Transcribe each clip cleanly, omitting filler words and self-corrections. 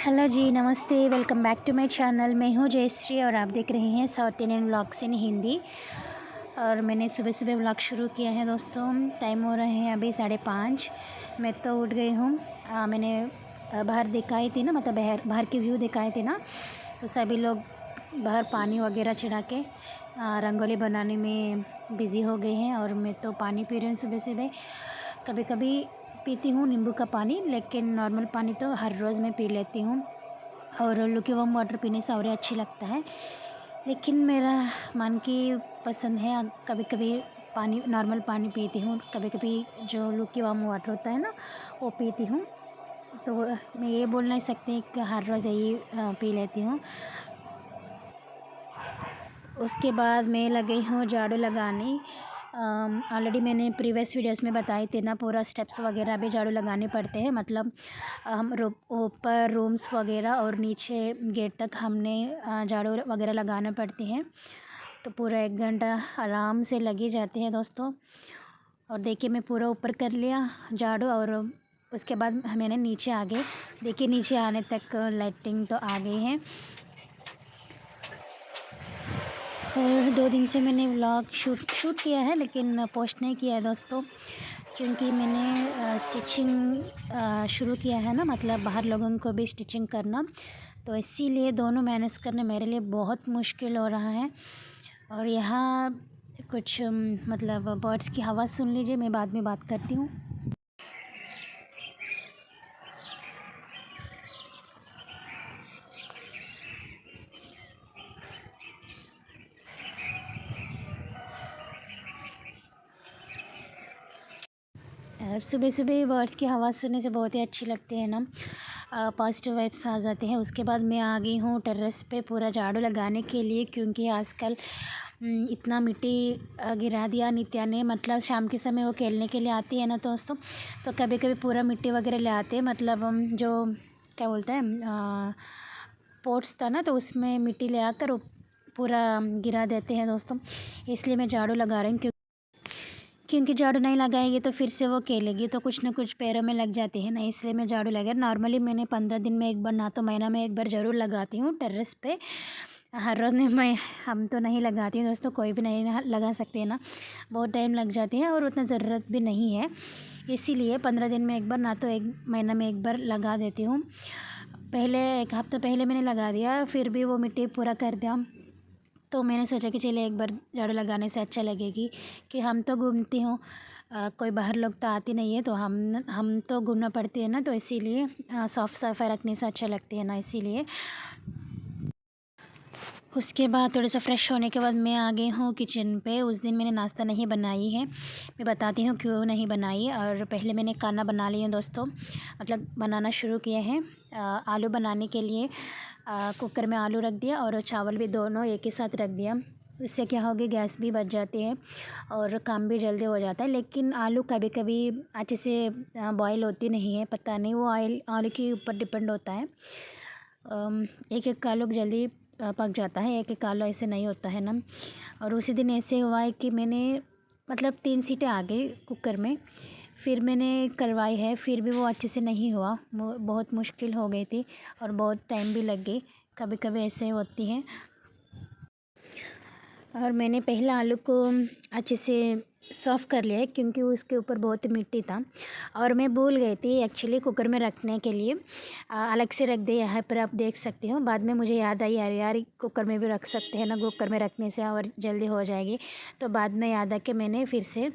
Hello जी, नमस्ते। Welcome back to my channel. मैं हूँ जयश्री और आप देख रहे हैं south Indian vlogs in Hindi. और मैंने सुबह सुबह व्लॉग शुरू किया है दोस्तों। टाइम हो रहे हैं अभी 5:30। मैं तो उठ गई हूँ। मैंने बाहर दिखाई थी ना, मतलब बाहर की व्यू दिखाए थे ना, तो सभी लोग बाहर पानी वगैरह चढ़ा के रंगोली बनाने में बिज़ी हो गए हैं। और मैं तो पानी पी रही हूँ सुबह सुबह। कभी कभी पीती हूँ नींबू का पानी, लेकिन नॉर्मल पानी तो हर रोज़ मैं पी लेती हूँ। और लुकी वार्म वाटर पीने से और अच्छी लगता है, लेकिन मेरा मन की पसंद है। कभी कभी पानी, नॉर्मल पानी पीती हूँ, कभी कभी जो लुकी वार्म वाटर होता है ना, वो पीती हूँ। तो मैं ये बोल नहीं सकती कि हर रोज़ यही पी लेती हूँ। उसके बाद मैं लगी हूँ झाड़ू लगाने। ऑलरेडी मैंने प्रीवियस वीडियोस में बताए थे ना, पूरा स्टेप्स वगैरह भी झाड़ू लगाने पड़ते हैं। मतलब हम ऊपर रूम्स वगैरह और नीचे गेट तक हमने झाड़ू वगैरह लगाना पड़ती हैं। तो पूरा 1 घंटा आराम से लगी जाती है दोस्तों। और देखिए, मैं पूरा ऊपर कर लिया झाड़ू, और उसके बाद मैंने नीचे आ गए। देखिए, नीचे आने तक लाइटिंग तो आ गई है। और 2 दिन से मैंने व्लॉग शूट किया है, लेकिन पोस्ट नहीं किया है दोस्तों, क्योंकि मैंने स्टिचिंग शुरू किया है ना, मतलब बाहर लोगों को भी स्टिचिंग करना। तो इसीलिए दोनों मैनेज करना मेरे लिए बहुत मुश्किल हो रहा है। और यहाँ कुछ मतलब बर्ड्स की आवाज़ सुन लीजिए, मैं बाद में बात करती हूँ। और सुबह सुबह बर्ड्स की आवाज़ सुनने से बहुत ही अच्छी लगती है ना, पॉजिटिव वाइब्स आ जाते हैं। उसके बाद मैं आ गई हूँ टेरेस पे पूरा झाड़ू लगाने के लिए, क्योंकि आजकल इतना मिट्टी गिरा दिया नित्या ने। मतलब शाम के समय वो खेलने के लिए आती है ना दोस्तों, तो कभी कभी पूरा मिट्टी वगैरह ले आते हैं। मतलब जो क्या बोलते हैं, पोट्स था ना, तो उसमें मिट्टी ले आकर वो पूरा गिरा देते हैं दोस्तों। इसलिए मैं झाड़ू लगा रही हूँ, क्योंकि झाड़ू नहीं लगाएंगे तो फिर से वो खेलेगी, तो कुछ ना कुछ पैरों में लग जाते हैं ना, इसलिए मैं झाड़ू लगा। नॉर्मली मैंने 15 दिन में एक बार, ना तो महीना में एक बार ज़रूर लगाती हूँ टेरेस पे। हर रोज़ में मैं हम तो नहीं लगाती हूँ दोस्तों, कोई भी नहीं लगा सकते हैं ना, बहुत टाइम लग जाती है और उतना ज़रूरत भी नहीं है। इसीलिए 15 दिन में एक बार, ना तो एक महीना में एक बार लगा देती हूँ। पहले 1 हफ्ता पहले मैंने लगा दिया, फिर भी वो मिट्टी पूरा कर दिया। तो मैंने सोचा कि चलिए एक बार झाड़ू लगाने से अच्छा लगेगी, कि हम तो घूमती हूँ, कोई बाहर लोग तो आती नहीं है, तो हम तो घूमना पड़ती है ना, तो इसीलिए साफ़ सफाई रखने से अच्छा लगती है ना, इसीलिए। उसके बाद थोड़ा सा फ्रेश होने के बाद मैं आ गई हूँ किचन पे। उस दिन मैंने नाश्ता नहीं बनाई है, मैं बताती हूँ क्यों नहीं बनाई। और पहले मैंने खाना बना लिया दोस्तों, मतलब बनाना शुरू किया है। आलू बनाने के लिए कुकर में आलू रख दिया और चावल भी दोनों एक ही साथ रख दिया। इससे क्या होगी, गैस भी बच जाती है और काम भी जल्दी हो जाता है। लेकिन आलू कभी कभी अच्छे से बॉयल होती नहीं है, पता नहीं, वो आलू के ऊपर डिपेंड होता है। एक एक आलू जल्दी पक जाता है, एक एक आलू ऐसे नहीं होता है ना। और उसी दिन ऐसे हुआ है कि मैंने, मतलब 3 सीटें आ गई कुकर में, फिर मैंने करवाई है, फिर भी वो अच्छे से नहीं हुआ। वो बहुत मुश्किल हो गई थी और बहुत टाइम भी लग गई, कभी कभी ऐसे होती है। और मैंने पहला आलू को अच्छे से सॉफ़ कर लिया है, क्योंकि उसके ऊपर बहुत मिट्टी था और मैं भूल गई थी एक्चुअली कुकर में रखने के लिए। अलग से रख दिया है, पर आप देख सकते हो, बाद में मुझे याद आई, यार यार कुकर में भी रख सकते हैं ना, कुकर में रखने से और जल्दी हो जाएगी। तो बाद में याद आ के मैंने फिर से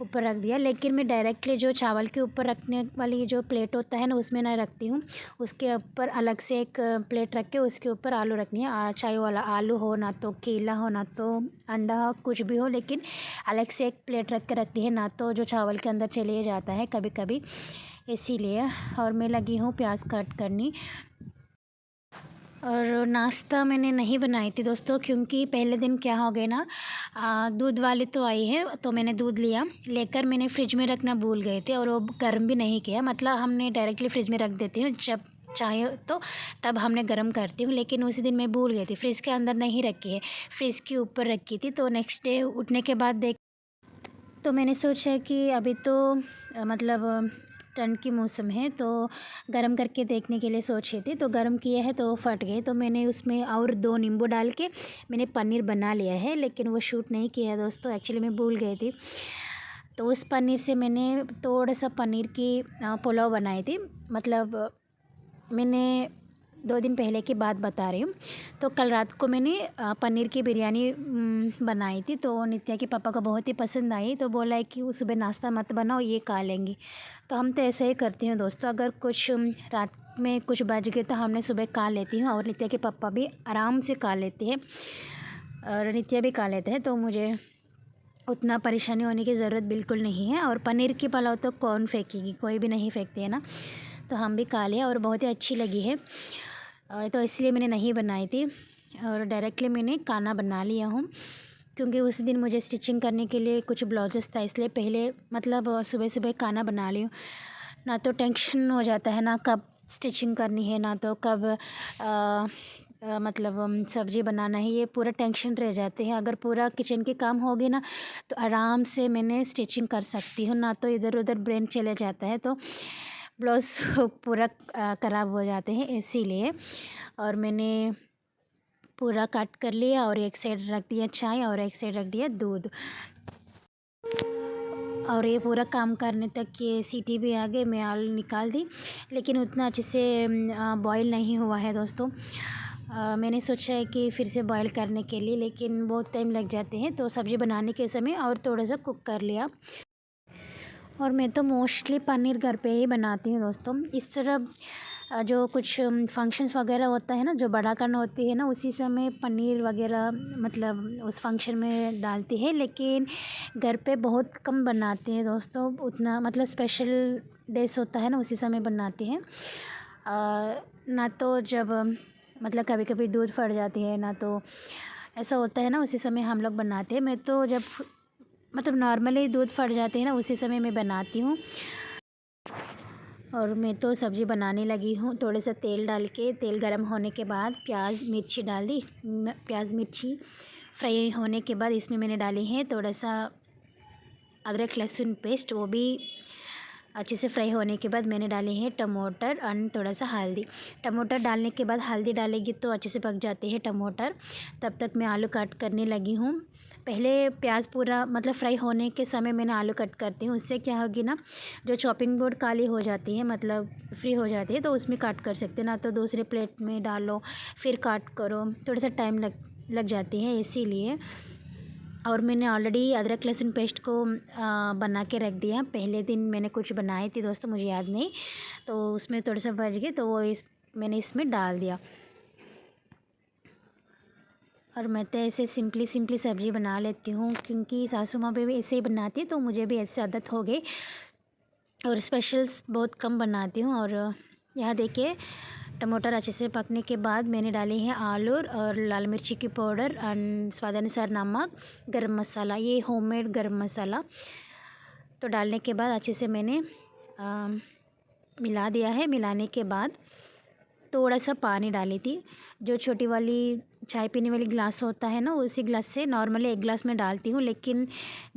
ऊपर रख दिया। लेकिन मैं डायरेक्टली जो चावल के ऊपर रखने वाली जो प्लेट होता है ना, उसमें ना रखती हूँ, उसके ऊपर अलग से एक प्लेट रख के उसके ऊपर आलू रखनी है। चाहे वाला आलू हो, ना तो केला हो, ना तो अंडा हो, कुछ भी हो, लेकिन अलग से एक प्लेट रख के रखती है, ना तो जो चावल के अंदर चले जाता है कभी कभी, इसीलिए। और मैं लगी हूँ प्याज कट करनी। और नाश्ता मैंने नहीं बनाई थी दोस्तों, क्योंकि पहले दिन क्या हो गया ना, दूध वाली तो आई है, तो मैंने दूध लेकर मैंने फ्रिज में रखना भूल गए थे, और वो गर्म भी नहीं किया। मतलब हमने डायरेक्टली फ्रिज में रख देती हूँ, जब चाहे तो तब हमने गर्म करती हूँ, लेकिन उसी दिन मैं भूल गई थी, फ्रिज के अंदर नहीं रखी है, फ्रिज के ऊपर रखी थी। तो नेक्स्ट डे उठने के बाद देख, तो मैंने सोचा कि अभी तो मतलब ठंड की मौसम है तो गरम करके देखने के लिए सोच रही थी, तो गरम किया है तो फट गए। तो मैंने उसमें और 2 नींबू डाल के मैंने पनीर बना लिया है, लेकिन वो शूट नहीं किया दोस्तों, एक्चुअली मैं भूल गई थी। तो उस पनीर से मैंने थोड़ा सा पनीर की पुलाव बनाई थी। मतलब मैंने 2 दिन पहले की बात बता रही हूँ। तो कल रात को मैंने पनीर की बिरयानी बनाई थी, तो नित्या के पापा को बहुत ही पसंद आई। तो बोला है कि वो सुबह नाश्ता मत बनाओ, ये खा लेंगी। तो हम तो ऐसे ही करते हैं दोस्तों, अगर कुछ रात में कुछ बच गए तो हमने सुबह खा लेती हूँ, और नित्या के पापा भी आराम से खा लेते हैं और नित्या भी खा लेते हैं। तो मुझे उतना परेशानी होने की ज़रूरत बिल्कुल नहीं है। और पनीर की पुलाव तो कौन फेंकेगी, कोई भी नहीं फेंकती है ना। तो हम भी खा लिया और बहुत ही अच्छी लगी है। तो इसलिए मैंने नहीं बनाई थी और डायरेक्टली मैंने खाना बना लिया हूँ, क्योंकि उस दिन मुझे स्टिचिंग करने के लिए कुछ ब्लाउजेस था, इसलिए पहले मतलब सुबह सुबह खाना बना ली हूँ। ना तो टेंशन हो जाता है ना कब स्टिचिंग करनी है, ना तो कब मतलब सब्ज़ी बनाना है, ये पूरा टेंशन रह जाते हैं। अगर पूरा किचन के काम हो गए ना तो आराम से मैंने स्टिचिंग कर सकती हूँ, ना तो इधर उधर ब्रेन चले जाता है तो ब्लाउज़ पूरा ख़राब हो जाते हैं, इसीलिए। और मैंने पूरा कट कर लिया और एक साइड रख दिया चाय और एक साइड रख दिया दूध। और ये पूरा काम करने तक ये सीटी भी आ गई, मैं आलू निकाल दी, लेकिन उतना अच्छे से बॉईल नहीं हुआ है दोस्तों। मैंने सोचा है कि फिर से बॉईल करने के लिए, लेकिन बहुत टाइम लग जाते हैं, तो सब्ज़ी बनाने के समय और थोड़ा सा कुक कर लिया। और मैं तो मोस्टली पनीर घर पे ही बनाती हूँ दोस्तों। इस तरह जो कुछ फंक्शंस वगैरह होता है ना, जो बड़ा करना होती है ना, उसी समय पनीर वगैरह मतलब उस फंक्शन में डालती है, लेकिन घर पे बहुत कम बनाते हैं दोस्तों। उतना मतलब स्पेशल डेज होता है ना, उसी समय बनाती हैं। ना तो जब मतलब कभी कभी दूध फट जाती है, ना तो ऐसा होता है ना, उसी समय हम लोग बनाते हैं। मैं तो जब मतलब नॉर्मली दूध फट जाते हैं ना, उसी समय मैं बनाती हूँ। और मैं तो सब्ज़ी बनाने लगी हूँ। थोड़ा सा तेल डाल के, तेल गरम होने के बाद प्याज मिर्ची डाल दी। प्याज मिर्ची फ्राई होने के बाद इसमें मैंने डाली है थोड़ा सा अदरक लहसुन पेस्ट, वो भी अच्छे से फ्राई होने के बाद मैंने डाले हैं टमाटर और थोड़ा सा हल्दी। टमाटर डालने के बाद हल्दी डालेगी तो अच्छे से पक जाते हैं टमाटर। तब तक मैं आलू कट करने लगी हूँ। पहले प्याज पूरा मतलब फ्राई होने के समय मैंने आलू कट करती हूँ, उससे क्या होगी ना, जो चॉपिंग बोर्ड काली हो जाती है मतलब फ्री हो जाती है, तो उसमें काट कर सकते हैं। ना तो दूसरे प्लेट में डालो फिर काट करो, थोड़ा सा टाइम लग जाती है, इसीलिए। और मैंने ऑलरेडी अदरक लहसुन पेस्ट को बना के रख दिया। पहले दिन मैंने कुछ बनाई थी दोस्तों, मुझे याद नहीं, तो उसमें थोड़ा सा बच गए, तो वो मैंने इसमें डाल दिया। और मैं तो ऐसे सिंपली सब्ज़ी बना लेती हूँ, क्योंकि सासू माँ भी ऐसे ही बनाती है, तो मुझे भी ऐसे आदत हो गई। और स्पेशल्स बहुत कम बनाती हूँ। और यहाँ देखिए टमाटर अच्छे से पकने के बाद मैंने डाले हैं आलू और लाल मिर्ची की पाउडर और स्वादानुसार नमक, गरम मसाला, ये होममेड गरम मसाला। तो डालने के बाद अच्छे से मैंने मिला दिया है। मिलाने के बाद थोड़ा सा पानी डाली थी, जो छोटी वाली चाय पीने वाली ग्लास होता है ना, उसी ग्लास से नॉर्मली 1 ग्लास में डालती हूँ, लेकिन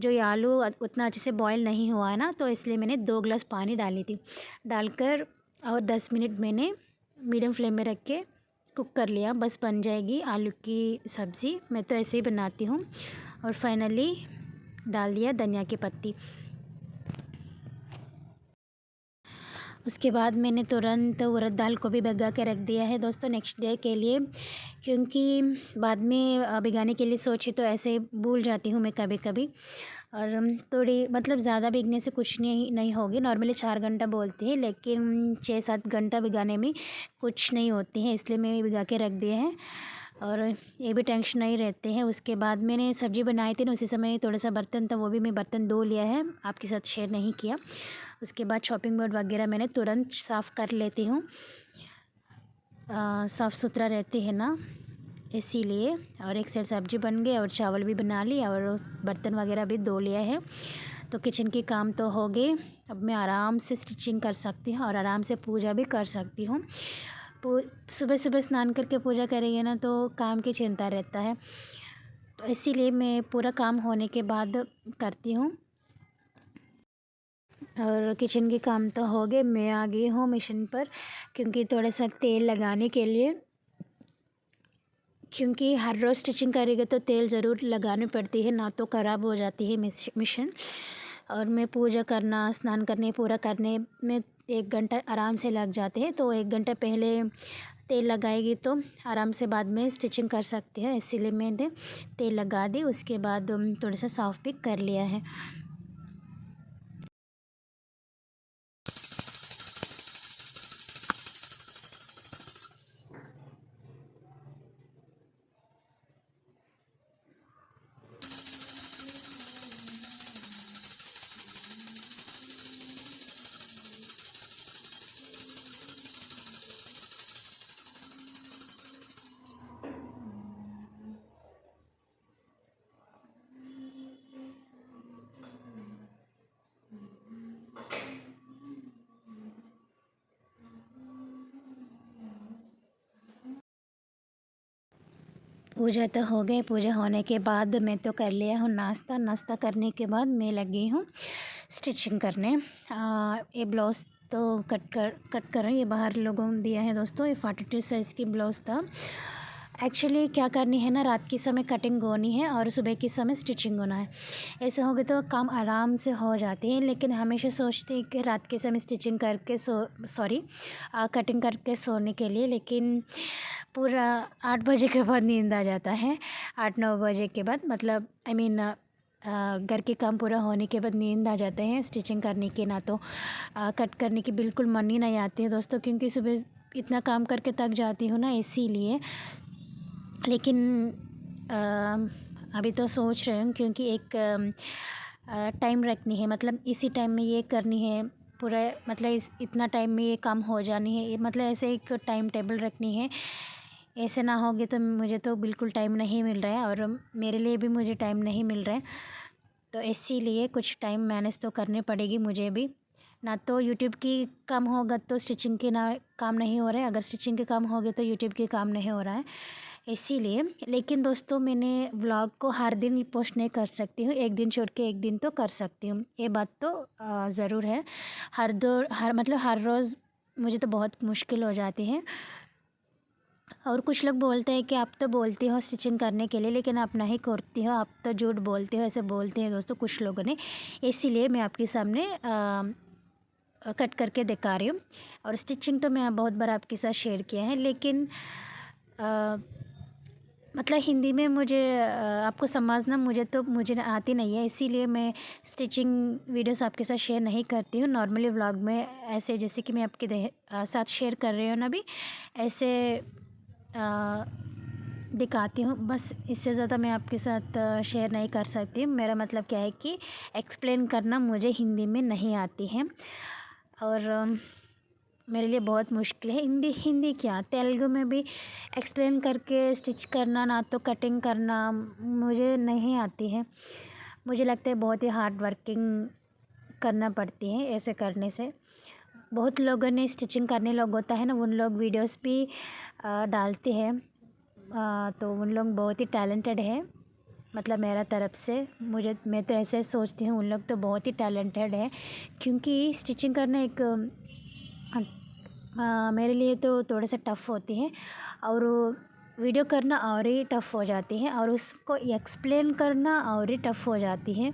जो ये आलू उतना अच्छे से बॉईल नहीं हुआ है ना, तो इसलिए मैंने 2 ग्लास पानी डाली थी। डालकर और 10 मिनट मैंने मीडियम फ्लेम में रख के कुक कर लिया, बस बन जाएगी आलू की सब्ज़ी। मैं तो ऐसे ही बनाती हूँ। और फाइनली डाल दिया धनिया की पत्ती। उसके बाद मैंने तुरंत उड़द दाल को भी भिगा के रख दिया है दोस्तों नेक्स्ट डे के लिए, क्योंकि बाद में भिगाने के लिए सोची तो ऐसे भूल जाती हूँ मैं कभी कभी। और थोड़ी मतलब ज़्यादा भीगने से कुछ नहीं होगी, नॉर्मली 4 घंटा बोलते हैं, लेकिन 6-7 घंटा भिगाने में कुछ नहीं होती है, इसलिए मैं भिगा के रख दिए हैं। और ये भी टेंशन नहीं रहते हैं। उसके बाद मैंने सब्ज़ी बनाई थी ना, उसी समय थोड़ा सा बर्तन था, वो भी मैं बर्तन धो लिया है, आपके साथ शेयर नहीं किया। उसके बाद शॉपिंग बोर्ड वगैरह मैंने तुरंत साफ़ कर लेती हूँ, साफ़ सुथरा रहती है ना, इसीलिए। और एक साइड सब्ज़ी बन गई और चावल भी बना लिया और बर्तन वगैरह भी धो लिया है, तो किचन के काम तो हो गए। अब मैं आराम से स्टिचिंग कर सकती हूँ और आराम से पूजा भी कर सकती हूँ। सुबह सुबह स्नान करके पूजा करेंगे ना, तो काम की चिंता रहता है, तो इसीलिए मैं पूरा काम होने के बाद करती हूँ। और किचन के काम तो हो गए। मैं आ गई हूँ मशीन पर क्योंकि थोड़ा सा तेल लगाने के लिए, क्योंकि हर रोज़ स्टिचिंग करेंगे तो तेल ज़रूर लगानी पड़ती है, ना तो ख़राब हो जाती है मशीन। और मैं पूजा करना, स्नान करने, पूरा करने में 1 घंटा आराम से लग जाते हैं। तो 1 घंटा पहले तेल लगाएगी तो आराम से बाद में स्टिचिंग कर सकती है, इसीलिए मैंने तेल लगा दी। उसके बाद थोड़ा सा साफ़ भी कर लिया है। पूजा तो हो गई। पूजा होने के बाद मैं तो कर लिया हूँ नाश्ता। नाश्ता करने के बाद मैं लगी हूँ स्टिचिंग करने। ये ब्लाउज़ तो कट कर रही है। ये बाहर लोगों ने दिया है दोस्तों, ये 42 साइज़ की ब्लाउज़ था। एक्चुअली क्या करनी है ना, रात के समय कटिंग होनी है और सुबह के समय स्टिचिंग होना है। ऐसे होगे तो काम आराम से हो जाते हैं, लेकिन हमेशा सोचते हैं कि रात के समय स्टिचिंग करके कटिंग करके सोने के लिए, लेकिन पूरा 8 बजे के बाद नींद आ जाता है। 8-9 बजे के बाद, मतलब घर के काम पूरा होने के बाद नींद आ जाते हैं स्टिचिंग करने के, ना तो कट करने की बिल्कुल मन ही नहीं आती है दोस्तों, क्योंकि सुबह इतना काम करके थक जाती हूँ ना, इसीलिए। लेकिन अभी तो सोच रही हूँ, क्योंकि एक टाइम रखनी है, मतलब इसी टाइम में ये करनी है पूरा, मतलब इतना टाइम में ये काम हो जानी है, मतलब ऐसे एक टाइम टेबल रखनी है। ऐसे ना होगी तो मुझे तो बिल्कुल टाइम नहीं मिल रहा है, और मेरे लिए भी मुझे टाइम नहीं मिल रहा है। तो इसीलिए कुछ टाइम मैनेज तो करनी पड़ेगी मुझे भी, ना तो यूट्यूब की काम होगा तो स्टिचिंग के ना काम नहीं हो रहा है, अगर स्टिचिंग के काम हो गए तो यूट्यूब के काम नहीं हो रहा है, इसीलिए। लेकिन दोस्तों, मैंने व्लॉग को हर दिन पोस्ट नहीं कर सकती हूँ, एक दिन छोड़ के एक दिन तो कर सकती हूँ, ये बात तो ज़रूर है। हर रोज़ मुझे तो बहुत मुश्किल हो जाती है। और कुछ लोग बोलते हैं कि आप तो बोलती हो स्टिचिंग करने के लिए, लेकिन आप नहीं करती हो, आप तो झूठ बोलते हो, ऐसे बोलते हैं दोस्तों कुछ लोगों ने। इसीलिए मैं आपके सामने कट करके दिखा रही हूँ। और स्टिचिंग तो मैं बहुत बार आपके साथ शेयर किया है, लेकिन मतलब हिंदी में मुझे आपको समझना मुझे आती नहीं है, इसीलिए मैं स्टिचिंग वीडियोस आपके साथ शेयर नहीं करती हूँ। नॉर्मली व्लॉग में ऐसे, जैसे कि मैं आपके साथ शेयर कर रही हूँ ना अभी, ऐसे दिखाती हूँ बस। इससे ज़्यादा मैं आपके साथ शेयर नहीं कर सकती। मेरा मतलब क्या है कि एक्सप्लेन करना मुझे हिंदी में नहीं आती है, और मेरे लिए बहुत मुश्किल है। हिंदी क्या, तेलुगु में भी एक्सप्लेन करके स्टिच करना, ना तो कटिंग करना मुझे नहीं आती है। मुझे लगता है बहुत ही हार्ड वर्किंग करना पड़ती है ऐसे करने से। बहुत लोगों ने स्टिचिंग करने लोग होता है ना, उन लोग वीडियोस भी डालते हैं, तो उन लोग बहुत ही टैलेंटेड है, मतलब मेरा तरफ से मैं तो ऐसे सोचती हूँ, उन लोग तो बहुत ही टैलेंटेड है। क्योंकि स्टिचिंग करना एक मेरे लिए तो थोड़ा सा टफ़ होती है, और वीडियो करना और ही टफ़ हो जाती है, और उसको एक्सप्लेन करना और ही टफ़ हो जाती है।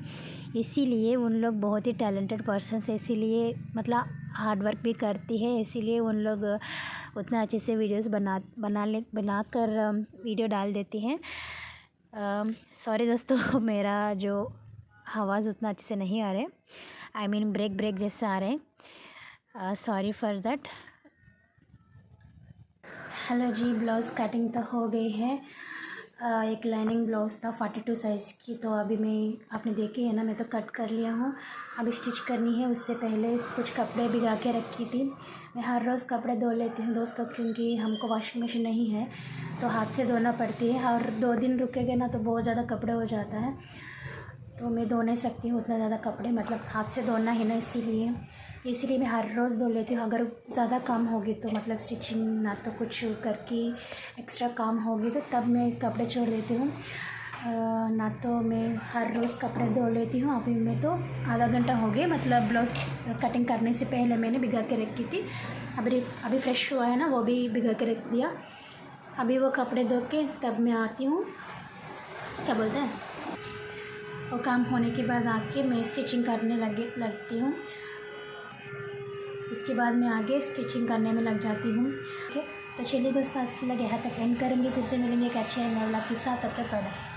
इसीलिए उन लोग बहुत ही टैलेंटेड पर्सन्स है, इसीलिए मतलब हार्ड वर्क भी करती है, इसीलिए उन लोग उतना अच्छे से वीडियोस बनाकर वीडियो डाल देती हैं। सॉरी दोस्तों, मेरा जो आवाज़ उतना अच्छे से नहीं आ रहे, आई मीन ब्रेक जैसे आ रहे हैं, सॉरी फॉर दैट। हेलो जी, ब्लाउज़ कटिंग तो हो गई है। एक लाइनिंग ब्लाउज़ था 42 साइज़ की, तो अभी आपने देखी है ना, मैं तो कट कर लिया हूँ। अभी स्टिच करनी है, उससे पहले कुछ कपड़े भिगा के रखी थी। मैं हर रोज़ कपड़े धो लेती हूँ दोस्तों, क्योंकि हमको वॉशिंग मशीन नहीं है, तो हाथ से धोना पड़ती है, और 2 दिन रुकेंगे ना तो बहुत ज़्यादा कपड़े हो जाता है, तो मैं धो नहीं सकती हूँ उतना ज़्यादा कपड़े, मतलब हाथ से धोना है ना, इसीलिए मैं हर रोज़ धो लेती हूँ। अगर ज़्यादा काम होगी तो, मतलब स्टिचिंग ना तो कुछ करके एक्स्ट्रा काम होगी तो तब मैं कपड़े छोड़ देती हूँ। ना तो मैं हर रोज़ कपड़े धो लेती हूँ। अभी मैं तो आधा घंटा हो गया, मतलब ब्लाउज़ कटिंग करने से पहले मैंने भिगा के रखी थी। अभी फ्रेश हुआ है ना, वो भी भिगा के रख दिया। अभी वो कपड़े धो के तब मैं आती हूँ, क्या बोलते हैं, वो काम होने के बाद आके मैं स्टिचिंग करने लगती हूँ। उसके बाद मैं आगे स्टिचिंग करने में लग जाती हूँ। ओके, तो चलिए दोस्तों, आज के लिए यहाँ तक एंड करेंगे। फिर से मिलेंगे एक अच्छे नए व्लॉग के साथ। तब तक बाय बाय।